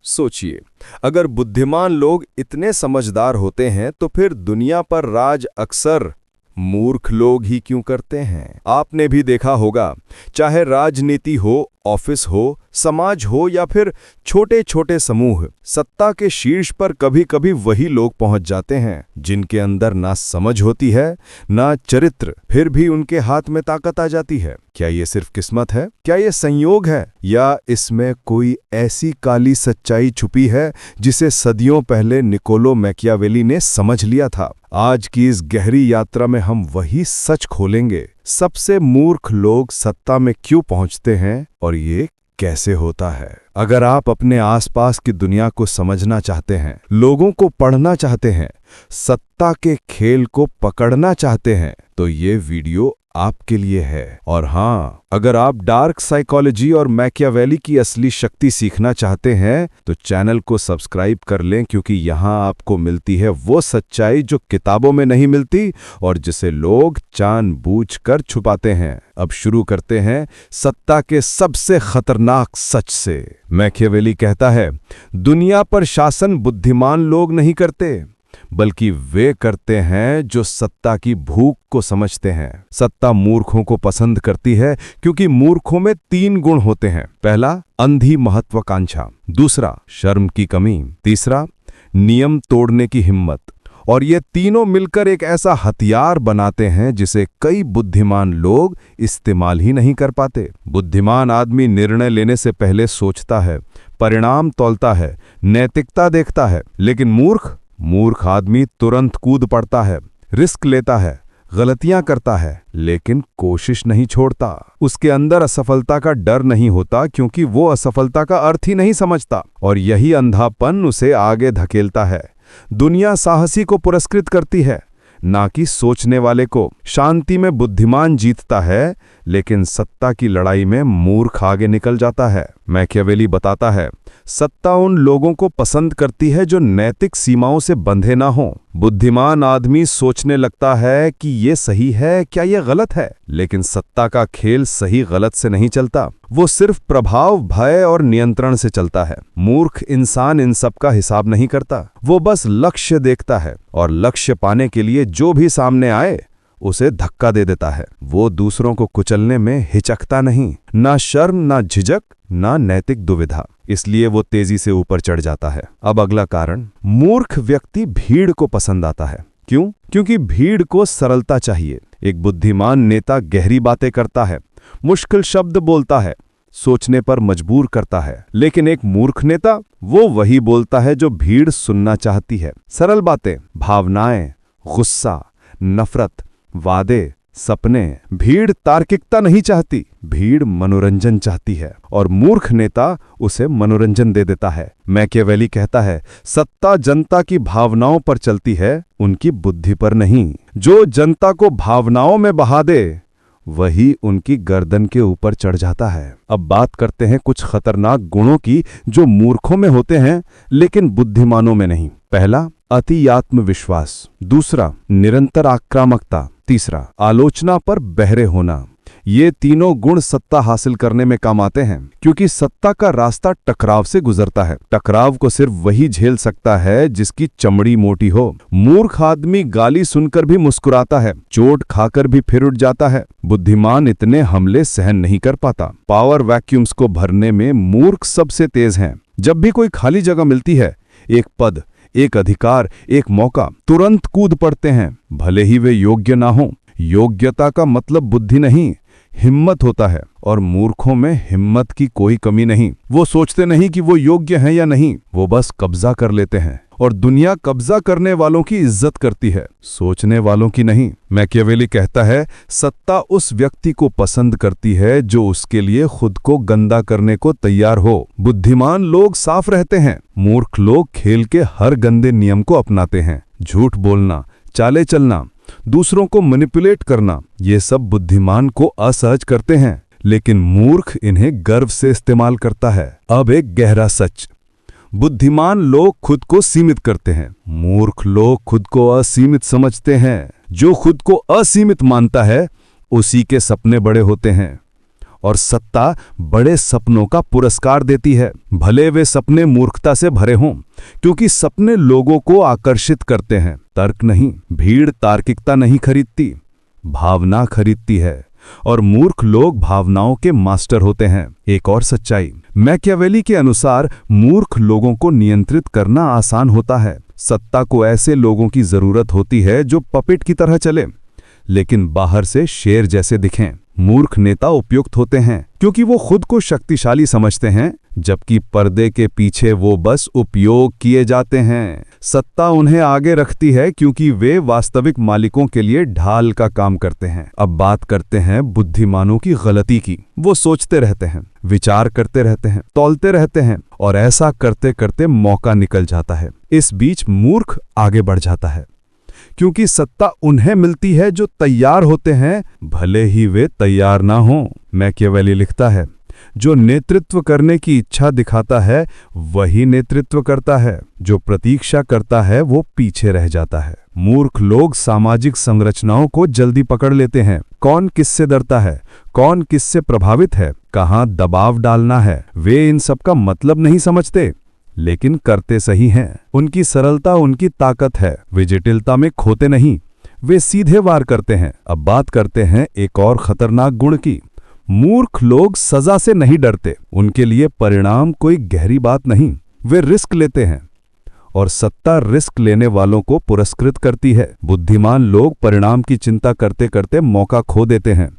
सोचिए, अगर बुद्धिमान लोग इतने समझदार होते हैं तो फिर दुनिया पर राज अक्सर मूर्ख लोग ही क्यों करते हैं? आपने भी देखा होगा, चाहे राजनीति हो, ऑफिस हो, समाज हो या फिर छोटे छोटे समूह, सत्ता के शीर्ष पर कभी कभी वही लोग पहुंच जाते हैं जिनके अंदर ना समझ होती है ना चरित्र, फिर भी उनके हाथ में ताकत आ जाती है। क्या ये सिर्फ किस्मत है? क्या ये संयोग है? या इसमें कोई ऐसी काली सच्चाई छुपी है जिसे सदियों पहले निकोलो मैकियावेली ने समझ लिया था? आज की इस गहरी यात्रा में हम वही सच खोलेंगे। सबसे मूर्ख लोग सत्ता में क्यों पहुंचते हैं और ये कैसे होता है? अगर आप अपने आसपास की दुनिया को समझना चाहते हैं, लोगों को पढ़ना चाहते हैं, सत्ता के खेल को पकड़ना चाहते हैं, तो ये वीडियो आपके लिए है। और हाँ, अगर आप डार्क साइकोलॉजी और मैकियावेली की असली शक्ति सीखना चाहते हैं तो चैनल को सब्सक्राइब कर लें, क्योंकि यहाँ आपको मिलती है वो सच्चाई जो किताबों में नहीं मिलती और जिसे लोग जानबूझकर छुपाते हैं। अब शुरू करते हैं सत्ता के सबसे खतरनाक सच से। मैकियावेली कहता है, दुनिया पर शासन बुद्धिमान लोग नहीं करते, बल्कि वे करते हैं जो सत्ता की भूख को समझते हैं। सत्ता मूर्खों को पसंद करती है क्योंकि मूर्खों में 3 गुण होते हैं। पहला, अंधी महत्वाकांक्षा। दूसरा, शर्म की कमी। तीसरा, नियम तोड़ने की हिम्मत। और ये तीनों मिलकर एक ऐसा हथियार बनाते हैं जिसे कई बुद्धिमान लोग इस्तेमाल ही नहीं कर पाते। बुद्धिमान आदमी निर्णय लेने से पहले सोचता है, परिणाम तौलता है, नैतिकता देखता है। लेकिन मूर्ख आदमी तुरंत कूद पड़ता है, रिस्क लेता है, गलतियां करता है, लेकिन कोशिश नहीं छोड़ता। उसके अंदर असफलता का डर नहीं होता क्योंकि वो असफलता का अर्थ ही नहीं समझता, और यही अंधापन उसे आगे धकेलता है। दुनिया साहसी को पुरस्कृत करती है, ना कि सोचने वाले को। शांति में बुद्धिमान जीतता है, लेकिन सत्ता की लड़ाई में मूर्ख आगे निकल जाता है। मैकियावेली बताता है, सत्ता उन लोगों को पसंद करती है जो नैतिक सीमाओं से बंधे ना हों। बुद्धिमान आदमी सोचने लगता है कि ये सही है, क्या ये गलत है, लेकिन सत्ता का खेल सही गलत से नहीं चलता, वो सिर्फ प्रभाव, भय और नियंत्रण से चलता है। मूर्ख इंसान इन सब का हिसाब नहीं करता, वो बस लक्ष्य देखता है और लक्ष्य पाने के लिए जो भी सामने आए उसे धक्का दे देता है। वो दूसरों को कुचलने में हिचकता नहीं, ना शर्म, ना झिझक, ना नैतिक दुविधा। इसलिए वो तेजी से ऊपर चढ़ जाता है। अब अगला कारण, मूर्ख व्यक्ति भीड़ को पसंद आता है। क्यों? क्योंकि भीड़ को सरलता चाहिए। एक बुद्धिमान नेता गहरी बातें करता है, मुश्किल शब्द बोलता है, सोचने पर मजबूर करता है। लेकिन एक मूर्ख नेता वो वही बोलता है जो भीड़ सुनना चाहती है। सरल बातें, भावनाएं, गुस्सा, नफरत, वादे, सपने। भीड़ तार्किकता नहीं चाहती, भीड़ मनोरंजन चाहती है, और मूर्ख नेता उसे मनोरंजन दे देता है। मैकियावेली कहता है, सत्ता जनता की भावनाओं पर चलती है, उनकी बुद्धि पर नहीं। जो जनता को भावनाओं में बहा दे वही उनकी गर्दन के ऊपर चढ़ जाता है। अब बात करते हैं कुछ खतरनाक गुणों की जो मूर्खों में होते हैं लेकिन बुद्धिमानों में नहीं। पहला, अति आत्मविश्वास। दूसरा, निरंतर आक्रामकता। तीसरा, आलोचना पर बहरे होना। ये तीनों गुण सत्ता हासिल करने में काम आते हैं, क्योंकि सत्ता का रास्ता टकराव से गुजरता है। टकराव को सिर्फ वही झेल सकता है जिसकी चमड़ी मोटी हो। मूर्ख आदमी गाली सुनकर भी मुस्कुराता है, चोट खाकर भी फिर उठ जाता है। बुद्धिमान इतने हमले सहन नहीं कर पाता। पावर वैक्यूम्स को भरने में मूर्ख सबसे तेज हैं। जब भी कोई खाली जगह मिलती है, एक पद, एक अधिकार, एक मौका, तुरंत कूद पड़ते हैं, भले ही वे योग्य ना हो। योग्यता का मतलब बुद्धि नहीं, हिम्मत होता है, और मूर्खों में हिम्मत की कोई कमी नहीं। वो सोचते नहीं कि वो योग्य हैं या नहीं, वो बस कब्जा कर लेते हैं। और दुनिया कब्जा करने वालों की इज्जत करती है, सोचने वालों की नहीं। मैकियावेली कहता है, सत्ता उस व्यक्ति को पसंद करती है जो उसके लिए खुद को गंदा करने को तैयार हो। बुद्धिमान लोग साफ रहते हैं, मूर्ख लोग खेल के हर गंदे नियम को अपनाते हैं। झूठ बोलना, चाले चलना, दूसरों को मैनिपुलेट करना, ये सब बुद्धिमान को असहज करते हैं, लेकिन मूर्ख इन्हें गर्व से इस्तेमाल करता है। अब एक गहरा सच, बुद्धिमान लोग खुद को सीमित करते हैं, मूर्ख लोग खुद को असीमित समझते हैं। जो खुद को असीमित मानता है उसी के सपने बड़े होते हैं, और सत्ता बड़े सपनों का पुरस्कार देती है, भले वे सपने मूर्खता से भरे हों, क्योंकि सपने लोगों को आकर्षित करते हैं, तर्क नहीं। भीड़ तार्किकता नहीं खरीदती, भावना खरीदती है, और मूर्ख लोग भावनाओं के मास्टर होते हैं। एक और सच्चाई, मैकियावेली के अनुसार मूर्ख लोगों को नियंत्रित करना आसान होता है। सत्ता को ऐसे लोगों की जरूरत होती है जो पपेट की तरह चले, लेकिन बाहर से शेर जैसे दिखें। मूर्ख नेता उपयुक्त होते हैं क्योंकि वो खुद को शक्तिशाली समझते हैं, जबकि पर्दे के पीछे वो बस उपयोग किए जाते हैं। सत्ता उन्हें आगे रखती है क्योंकि वे वास्तविक मालिकों के लिए ढाल का काम करते हैं। अब बात करते हैं बुद्धिमानों की गलती की। वो सोचते रहते हैं, विचार करते रहते हैं, तौलते रहते हैं, और ऐसा करते करते मौका निकल जाता है। इस बीच मूर्ख आगे बढ़ जाता है क्योंकि सत्ता उन्हें मिलती है जो तैयार होते हैं, भले ही वे तैयार ना हों। मैकियावेली लिखता है, जो नेतृत्व करने की इच्छा दिखाता है वही नेतृत्व करता है, जो प्रतीक्षा करता है वो पीछे रह जाता है। मूर्ख लोग सामाजिक संरचनाओं को जल्दी पकड़ लेते हैं। कौन किससे डरता है, कौन किससे प्रभावित है, कहाँ दबाव डालना है, वे इन सब का मतलब नहीं समझते, लेकिन करते सही हैं। उनकी सरलता उनकी ताकत है, वे जटिलता में खोते नहीं, वे सीधे वार करते हैं। अब बात करते हैं एक और खतरनाक गुण की। मूर्ख लोग सजा से नहीं डरते, उनके लिए परिणाम कोई गहरी बात नहीं, वे रिस्क लेते हैं, और सत्ता रिस्क लेने वालों को पुरस्कृत करती है। बुद्धिमान लोग परिणाम की चिंता करते करते मौका खो देते हैं,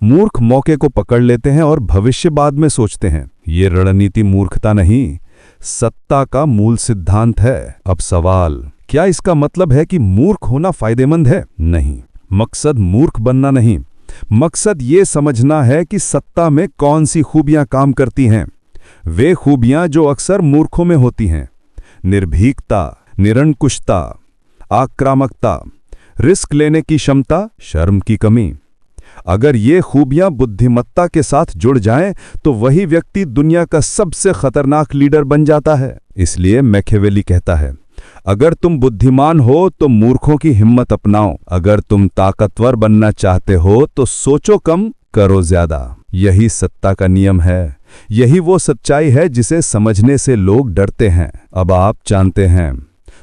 मूर्ख मौके को पकड़ लेते हैं और भविष्य बाद में सोचते हैं। ये रणनीति मूर्खता नहीं, सत्ता का मूल सिद्धांत है। अब सवाल, क्या इसका मतलब है कि मूर्ख होना फायदेमंद है? नहीं, मकसद मूर्ख बनना नहीं, मकसद ये समझना है कि सत्ता में कौन सी खूबियां काम करती हैं, वे खूबियां जो अक्सर मूर्खों में होती हैं। निर्भीकता, निरंकुशता, आक्रामकता, रिस्क लेने की क्षमता, शर्म की कमी। अगर ये खूबियां बुद्धिमत्ता के साथ जुड़ जाएं तो वही व्यक्ति दुनिया का सबसे खतरनाक लीडर बन जाता है। इसलिए मैकियावेली कहता है, अगर तुम बुद्धिमान हो तो मूर्खों की हिम्मत अपनाओ, अगर तुम ताकतवर बनना चाहते हो तो सोचो कम, करो ज्यादा। यही सत्ता का नियम है, यही वो सच्चाई है जिसे समझने से लोग डरते हैं। अब आप जानते हैं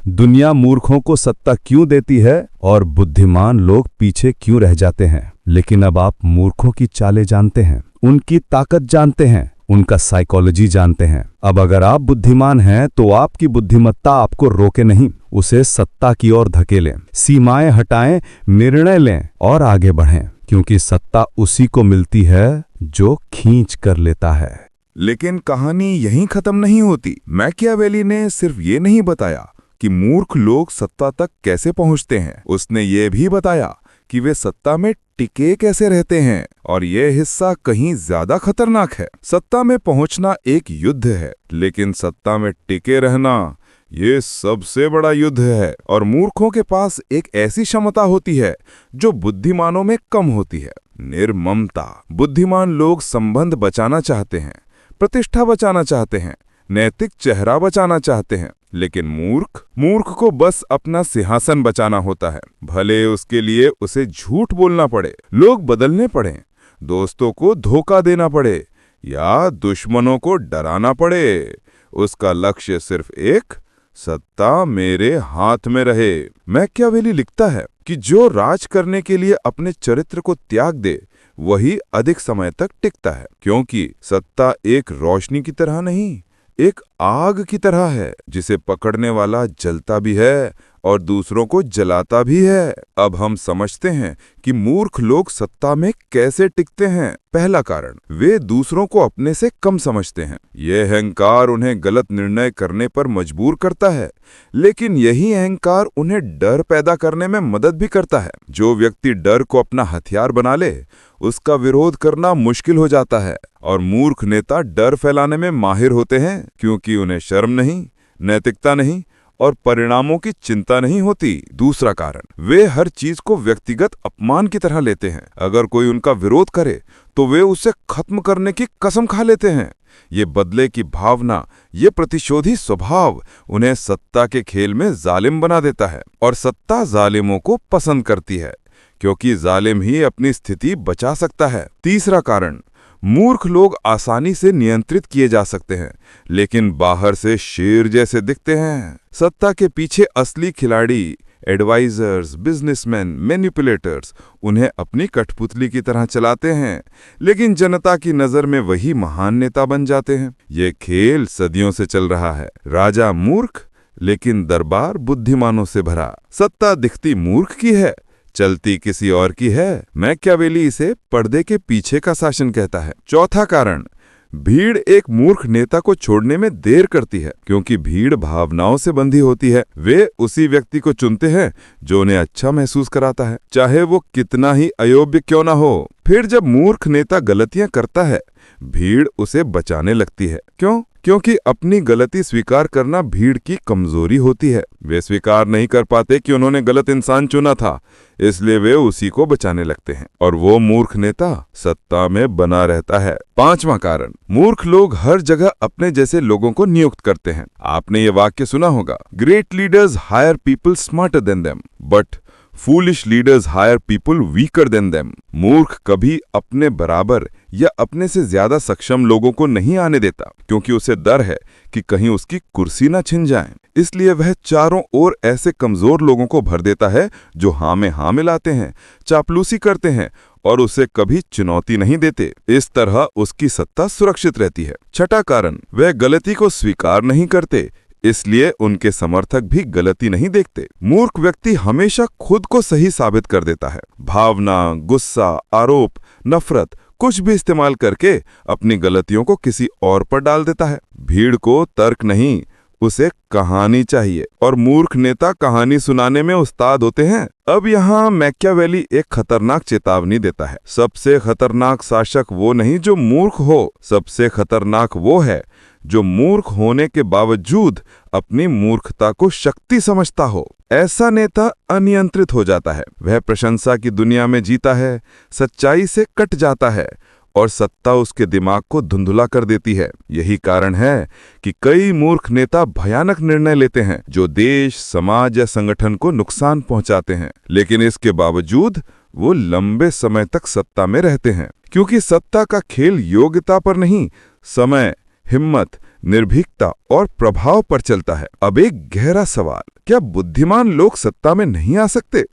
दुनिया मूर्खों को सत्ता क्यों देती है और बुद्धिमान लोग पीछे क्यों रह जाते हैं। लेकिन अब आप मूर्खों की चालें जानते हैं, उनकी ताकत जानते हैं, उनका साइकोलॉजी जानते हैं। अब अगर आप बुद्धिमान हैं तो आपकी बुद्धिमत्ता आपको रोके नहीं, उसे सत्ता की ओर धकेलें, सीमाएं हटाएं, निर्णय लें और आगे बढ़ें, क्योंकि सत्ता उसी को मिलती है जो खींच कर लेता है। लेकिन कहानी यहीं खत्म नहीं होती। मैकियावेली ने सिर्फ ये नहीं बताया कि मूर्ख लोग सत्ता तक कैसे पहुंचते हैं, उसने ये भी बताया कि वे सत्ता में टिके कैसे रहते हैं। और यह हिस्सा कहीं ज्यादा खतरनाक है। सत्ता में पहुंचना एक युद्ध है, लेकिन सत्ता में टिके रहना ये सबसे बड़ा युद्ध है। और मूर्खों के पास एक ऐसी क्षमता होती है जो बुद्धिमानों में कम होती है, निर्ममता। बुद्धिमान लोग संबंध बचाना चाहते हैं, प्रतिष्ठा बचाना चाहते हैं, नैतिक चेहरा बचाना चाहते हैं, लेकिन मूर्ख को बस अपना सिंहासन बचाना होता है, भले उसके लिए उसे झूठ बोलना पड़े, लोग बदलने पड़े, दोस्तों को धोखा देना पड़े या दुश्मनों को डराना पड़े। उसका लक्ष्य सिर्फ एक, सत्ता मेरे हाथ में रहे। मैकियावेली लिखता है कि जो राज करने के लिए अपने चरित्र को त्याग दे वही अधिक समय तक टिकता है, क्योंकि सत्ता एक रोशनी की तरह नहीं, एक आग की तरह है, जिसे पकड़ने वाला जलता भी है और दूसरों को जलाता भी है। अब हम समझते हैं कि मूर्ख लोग सत्ता में कैसे टिकते हैं। पहला कारण, वे दूसरों को अपने से कम समझते हैं। यह अहंकार उन्हें गलत निर्णय करने पर मजबूर करता है, लेकिन यही अहंकार उन्हें डर पैदा करने में मदद भी करता है। जो व्यक्ति डर को अपना हथियार बना ले, उसका विरोध करना मुश्किल हो जाता है। और मूर्ख नेता डर फैलाने में माहिर होते हैं, क्योंकि उन्हें शर्म नहीं, नैतिकता नहीं और परिणामों की चिंता नहीं होती। दूसरा कारण, वे हर चीज को व्यक्तिगत अपमान की तरह लेते हैं। अगर कोई उनका विरोध करे तो वे उसे खत्म करने की कसम खा लेते हैं। ये बदले की भावना, ये प्रतिशोधी स्वभाव उन्हें सत्ता के खेल में जालिम बना देता है। और सत्ता जालिमों को पसंद करती है, क्योंकि जालिम ही अपनी स्थिति बचा सकता है। तीसरा कारण, मूर्ख लोग आसानी से नियंत्रित किए जा सकते हैं, लेकिन बाहर से शेर जैसे दिखते हैं। सत्ता के पीछे असली खिलाड़ी एडवाइजर्स, बिजनेसमैन, मैनिपुलेटर्स उन्हें अपनी कठपुतली की तरह चलाते हैं, लेकिन जनता की नजर में वही महान नेता बन जाते हैं। ये खेल सदियों से चल रहा है। राजा मूर्ख, लेकिन दरबार बुद्धिमानों से भरा। सत्ता दिखती मूर्ख की है, चलती किसी और की है। मैकियावेली इसे पर्दे के पीछे का शासन कहता है। चौथा कारण, भीड़ एक मूर्ख नेता को छोड़ने में देर करती है, क्योंकि भीड़ भावनाओं से बंधी होती है। वे उसी व्यक्ति को चुनते हैं जो उन्हें अच्छा महसूस कराता है, चाहे वो कितना ही अयोग्य क्यों ना हो। फिर जब मूर्ख नेता गलतियां करता है, भीड़ उसे बचाने लगती है। क्यों? क्योंकि अपनी गलती स्वीकार करना भीड़ की कमजोरी होती है। वे स्वीकार नहीं कर पाते कि उन्होंने गलत इंसान चुना था, इसलिए वे उसी को बचाने लगते हैं, और वो मूर्ख नेता सत्ता में बना रहता है। पांचवा कारण, मूर्ख लोग हर जगह अपने जैसे लोगों को नियुक्त करते हैं। आपने ये वाक्य सुना होगा, great leaders hire people smarter than them, but foolish leaders hire people weaker then them. मूर्ख कभी अपने बराबर या अपने से ज्यादा सक्षम लोगों को नहीं आने देता, क्योंकि उसे डर है कि कहीं उसकी कुर्सी न छिन जाए। इसलिए वह चारों ओर ऐसे कमजोर लोगों को भर देता है जो हाँ में हाँ मिलाते हैं, चापलूसी करते हैं और उसे कभी चुनौती नहीं देते। इस तरह उसकी सत्ता सुरक्षित रहती है। छठा कारण, वह गलती को स्वीकार नहीं करते, इसलिए उनके समर्थक भी गलती नहीं देखते। मूर्ख व्यक्ति हमेशा खुद को सही साबित कर देता है। भावना, गुस्सा, आरोप, नफरत कुछ भी इस्तेमाल करके अपनी गलतियों को किसी और पर डाल देता है। भीड़ को तर्क नहीं, उसे कहानी चाहिए, और मूर्ख नेता कहानी सुनाने में उस्ताद होते हैं। अब यहाँ मैकियावेली एक खतरनाक चेतावनी देता है। सबसे खतरनाक शासक वो नहीं जो मूर्ख हो, सबसे खतरनाक वो है जो मूर्ख होने के बावजूद अपनी मूर्खता को शक्ति समझता हो। ऐसा नेता अनियंत्रित हो जाता है। वह प्रशंसा की दुनिया में जीता है, सच्चाई से कट जाता है, और सत्ता उसके दिमाग को धुंधला कर देती है। यही कारण है कि कई मूर्ख नेता भयानक निर्णय लेते हैं जो देश, समाज या संगठन को नुकसान पहुंचाते हैं, लेकिन इसके बावजूद वो लंबे समय तक सत्ता में रहते हैं, क्योंकि सत्ता का खेल योग्यता पर नहीं, समय, हिम्मत, निर्भीकता और प्रभाव पर चलता है। अब एक गहरा सवाल, क्या बुद्धिमान लोग सत्ता में नहीं आ सकते?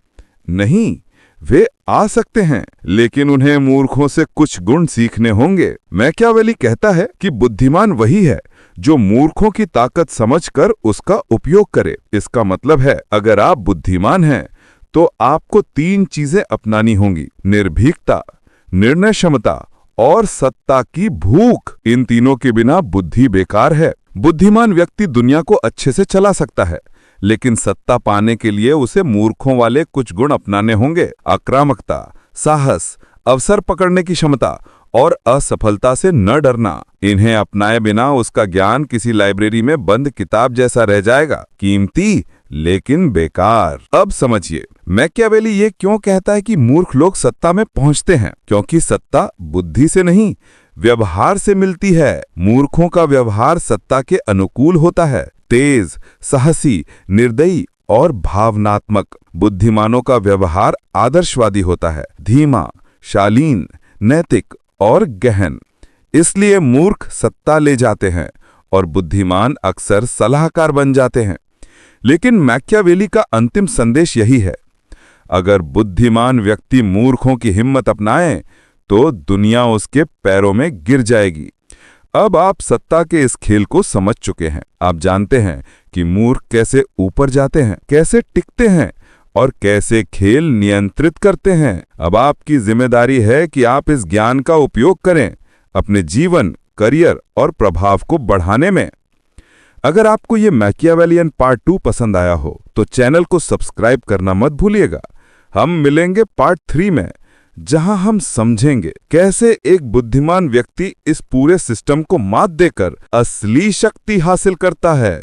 नहीं, वे आ सकते हैं, लेकिन उन्हें मूर्खों से कुछ गुण सीखने होंगे। मैकियावेली कहता है कि बुद्धिमान वही है जो मूर्खों की ताकत समझकर उसका उपयोग करे। इसका मतलब है, अगर आप बुद्धिमान हैं तो आपको 3 चीजें अपनानी होंगी: निर्भीकता, निर्णय क्षमता और सत्ता की भूख। इन तीनों के बिना बुद्धि बेकार है। बुद्धिमान व्यक्ति दुनिया को अच्छे से चला सकता है, लेकिन सत्ता पाने के लिए उसे मूर्खों वाले कुछ गुण अपनाने होंगे: आक्रामकता, साहस, अवसर पकड़ने की क्षमता और असफलता से न डरना। इन्हें अपनाए बिना उसका ज्ञान किसी लाइब्रेरी में बंद किताब जैसा रह जाएगा, कीमती लेकिन बेकार। अब समझिए मैकियावेली ये क्यों कहता है कि मूर्ख लोग सत्ता में पहुंचते हैं। क्योंकि सत्ता बुद्धि से नहीं, व्यवहार से मिलती है। मूर्खों का व्यवहार सत्ता के अनुकूल होता है, तेज, साहसी, निर्दयी और भावनात्मक। बुद्धिमानों का व्यवहार आदर्शवादी होता है, धीमा, शालीन, नैतिक और गहन। इसलिए मूर्ख सत्ता ले जाते हैं और बुद्धिमान अक्सर सलाहकार बन जाते हैं। लेकिन मैकियावेली का अंतिम संदेश यही है, अगर बुद्धिमान व्यक्ति मूर्खों की हिम्मत अपनाए तो दुनिया उसके पैरों में गिर जाएगी। अब आप सत्ता के इस खेल को समझ चुके हैं। आप जानते हैं कि मूर्ख कैसे ऊपर जाते हैं, कैसे टिकते हैं और कैसे खेल नियंत्रित करते हैं। अब आपकी जिम्मेदारी है कि आप इस ज्ञान का उपयोग करें अपने जीवन, करियर और प्रभाव को बढ़ाने में। अगर आपको ये मैकियावेलियन पार्ट 2 पसंद आया हो तो चैनल को सब्सक्राइब करना मत भूलिएगा। हम मिलेंगे पार्ट 3 में, जहां हम समझेंगे कैसे एक बुद्धिमान व्यक्ति इस पूरे सिस्टम को मात देकर असली शक्ति हासिल करता है।